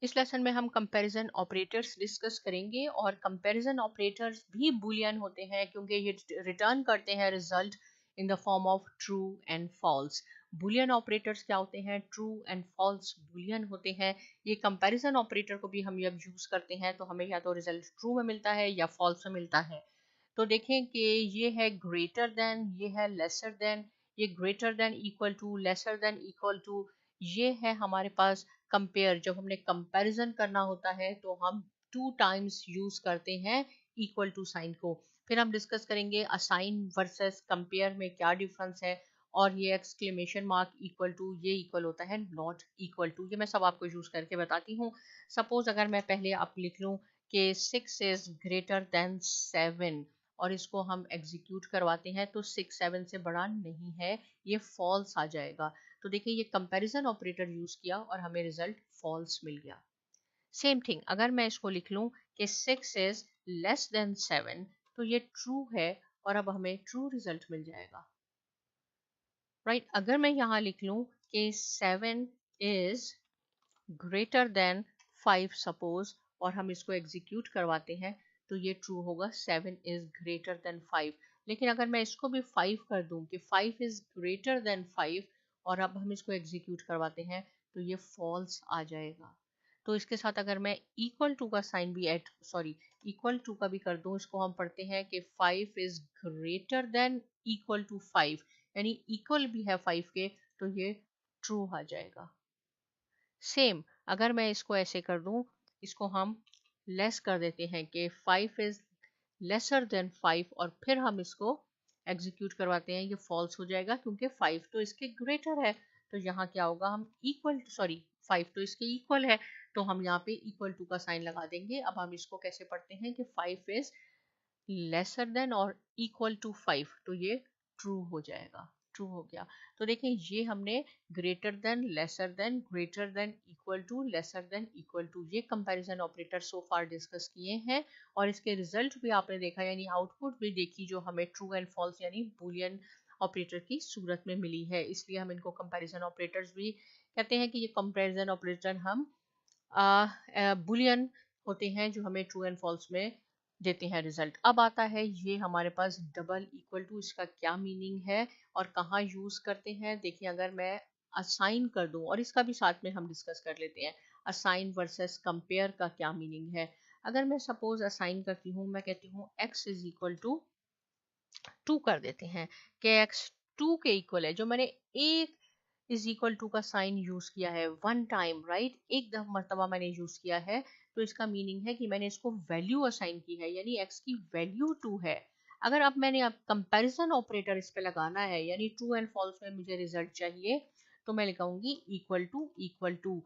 इस लेसन में हम कंपैरिजन ऑपरेटर्स डिस्कस करेंगे और कंपैरिजन ऑपरेटर्स भी बूलियन होते हैं क्योंकि ये रिटर्न करते हैं result in the form of true and false. Boolean operators क्या होते हैं? ट्रू एंड फॉल्स बूलियन होते हैं। ये कंपैरिजन ऑपरेटर को भी हम जब यूज करते हैं तो हमें या तो रिजल्ट ट्रू में मिलता है या फॉल्स में मिलता है। तो देखें कि ये है ग्रेटर देन, ये है लेसर देन, ये greater than equal to, lesser than equal to, ये है हमारे पास कंपेयर। जब हमने कंपैरिजन करना होता है तो हम 2 टाइम्स यूज करते हैं इक्वल टू साइन को। फिर हम डिस्कस करेंगे असाइन वर्सेस कंपेयर में क्या डिफरेंस है, और ये एक्सक्लेमेशन मार्क इक्वल टू, ये इक्वल होता है नॉट इक्वल टू। ये मैं सब आपको यूज करके बताती हूँ। सपोज अगर मैं पहले आप लिख लूँ कि 6 इज ग्रेटर देन 7 और इसको हम एग्जीक्यूट करवाते हैं तो 6 7 से बड़ा नहीं है, ये फॉल्स आ जाएगा। तो देखिए ये कंपैरिजन ऑपरेटर यूज किया और हमें रिजल्ट फॉल्स मिल गया। सेम थिंग अगर मैं इसको लिख लूं कि 6 इज लेस देन 7 तो ये ट्रू है और अब हमें ट्रू रिजल्ट मिल जाएगा। राइट अगर मैं यहाँ लिख लूं कि 7 इज ग्रेटर देन 5 सपोज और हम इसको एग्जीक्यूट करवाते हैं तो ये ट्रू होगा, 7 इज ग्रेटर देन 5। लेकिन अगर मैं इसको भी 5 कर दूं कि 5 इज ग्रेटर देन 5 और अब हम इसको एग्जीक्यूट करवाते हैं तो ये फॉल्स आ जाएगा। तो इसके साथ अगर मैं इक्वल टू का साइन भी ऐड इक्वल टू का भी कर दूं, इसको हम पढ़ते हैं कि 5 is greater than equal to 5, यानी इक्वल भी है 5 के, तो ये ट्रू आ जाएगा। सेम अगर मैं इसको ऐसे कर दूं, इसको हम लेस कर देते हैं कि 5 इज लेसर देन 5 और फिर हम इसको एग्जीक्यूट करवाते हैं, ये फॉल्स हो जाएगा क्योंकि 5 तो इसके ग्रेटर है। तो यहाँ क्या होगा, हम इक्वल 5 तो इसके इक्वल है तो हम यहाँ पे इक्वल टू का साइन लगा देंगे। अब हम इसको कैसे पढ़ते हैं कि 5 इज लेसर देन और इक्वल टू 5, तो ये ट्रू हो जाएगा, ट्रू हो गया। तो देखें ये हमने greater than, lesser than, greater than, equal to, lesser than, equal to, ये comparison operator so far discuss किए हैं और इसके रिजल्ट भी आपने देखा, यानी आउटपुट भी देखी जो हमें ट्रू एंड फॉल्स यानी बूलियन ऑपरेटर की सूरत में मिली है। इसलिए हम इनको कंपैरिजन ऑपरेटर्स भी कहते हैं कि ये कंपैरिजन ऑपरेटर हम बुलियन होते हैं जो हमें ट्रू एंड फॉल्स में देते हैं रिजल्ट। अब आता है ये हमारे पास डबल इक्वल टू, इसका क्या मीनिंग है और कहाँ यूज करते हैं। देखिए अगर मैं असाइन कर दूं, और इसका भी साथ में हम डिस्कस कर लेते हैं, असाइन वर्सेस कंपेयर का क्या मीनिंग है। अगर मैं सपोज असाइन करती हूँ, मैं कहती हूँ x इज इक्वल टू 2 कर देते हैं कि x 2 के इक्वल है। जो मैंने एक इज इक्वल टू का साइन यूज किया है वन टाइम, राइट, एक दफा मरतबा मैंने यूज किया है, तो इसका मीनिंग है कि मैंने इसको वैल्यू असाइन की है, यानी x की वैल्यू 2 है। अगर अब मैंने अब कंपैरिजन ऑपरेटर इस पे लगाना है, यानी ट्रू एंड फॉल्स में मुझे रिजल्ट चाहिए, तो मैं लिखाऊंगी इक्वल टू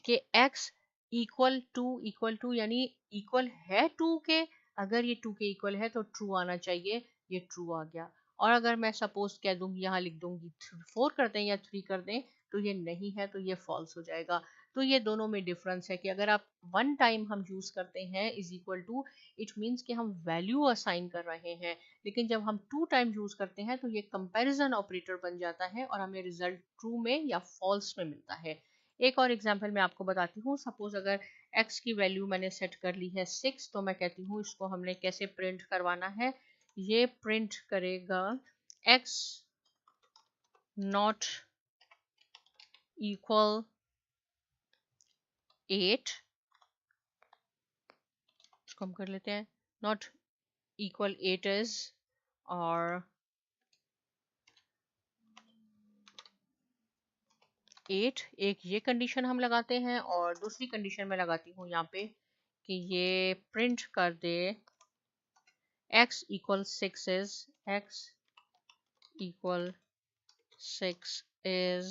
के x इक्वल टू यानी इक्वल है 2 के। अगर ये 2 के इक्वल है तो ट्रू आना चाहिए, ये ट्रू आ गया। और अगर मैं सपोज कह दूंगी, यहाँ लिख दूंगी 4 कर दें या 3 कर दें, तो ये नहीं है, तो ये फॉल्स हो जाएगा। तो ये दोनों में डिफरेंस है कि अगर आप वन टाइम हम यूज करते हैं is equal to, it means कि हम वैल्यू असाइन कर रहे हैं, लेकिन जब हम 2 टाइम यूज करते हैं तो ये कंपैरिजन ऑपरेटर बन जाता है और हमें रिजल्ट ट्रू में या फॉल्स में मिलता है। एक और एग्जांपल मैं आपको बताती हूँ। सपोज अगर x की वैल्यू मैंने सेट कर ली है 6, तो मैं कहती हूँ इसको हमने कैसे प्रिंट करवाना है। ये प्रिंट करेगा x नॉट इक्वल 8, इसको हम कर लेते हैं नॉट इक्वल 8 इज, और 8 एक ये कंडीशन हम लगाते हैं, और दूसरी कंडीशन मैं लगाती हूँ यहाँ पे कि ये प्रिंट कर दे x equal 6 is, x equal 6 is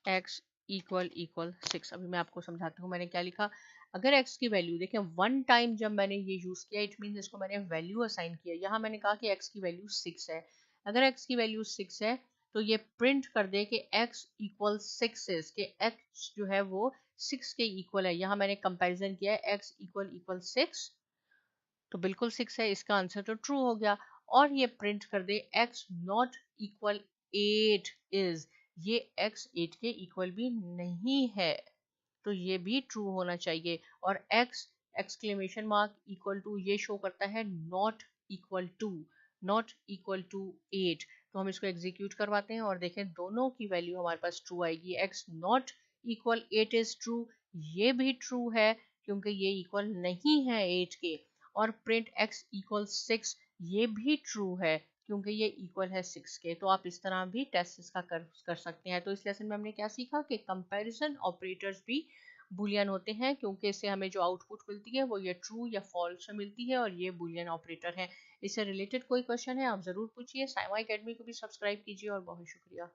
x equal 6। अभी मैं आपको समझाती हूँ मैंने क्या लिखा। अगर x की वैल्यू देखें, वन टाइम जब मैंने ये यूज किया, इट मीन इसको मैंने वैल्यू असाइन किया। यहाँ मैंने कहा कि x की वैल्यू 6 है। अगर x की वैल्यू 6 है तो ये प्रिंट कर दे कि x इक्वल 6 इज, कि x जो है वो 6 के इक्वल है। यहाँ मैंने कंपैरिजन किया है x इक्वल 6, तो बिल्कुल 6 है, इसका आंसर तो ट्रू हो गया। और ये प्रिंट कर दे x नॉट इक्वल 8 इज, ये x 8 के इक्वल भी नहीं है, तो ये भी ट्रू होना चाहिए। और x exclamation mark equal to ये शो करता है नॉट इक्वल टू 8। तो हम इसको एग्जीक्यूट करवाते हैं और देखें दोनों की वैल्यू हमारे पास ट्रू आएगी। x not equal 8 is true, ये भी ट्रू है क्योंकि ये इक्वल नहीं है 8 के। और प्रिंट x इक्वल 6, ये भी ट्रू है क्योंकि ये इक्वल है 6 के। तो आप इस तरह भी टेस्ट इसका कर सकते हैं। तो इस लेसन में हमने क्या सीखा कि कंपैरिजन ऑपरेटर्स भी बुलियन होते हैं क्योंकि इससे हमें जो आउटपुट मिलती है वो ये ट्रू या फॉल्स में मिलती है और ये बुलियन ऑपरेटर है। इससे रिलेटेड कोई क्वेश्चन है आप ज़रूर पूछिए। साइमा एकेडमी को भी सब्सक्राइब कीजिए और बहुत शुक्रिया।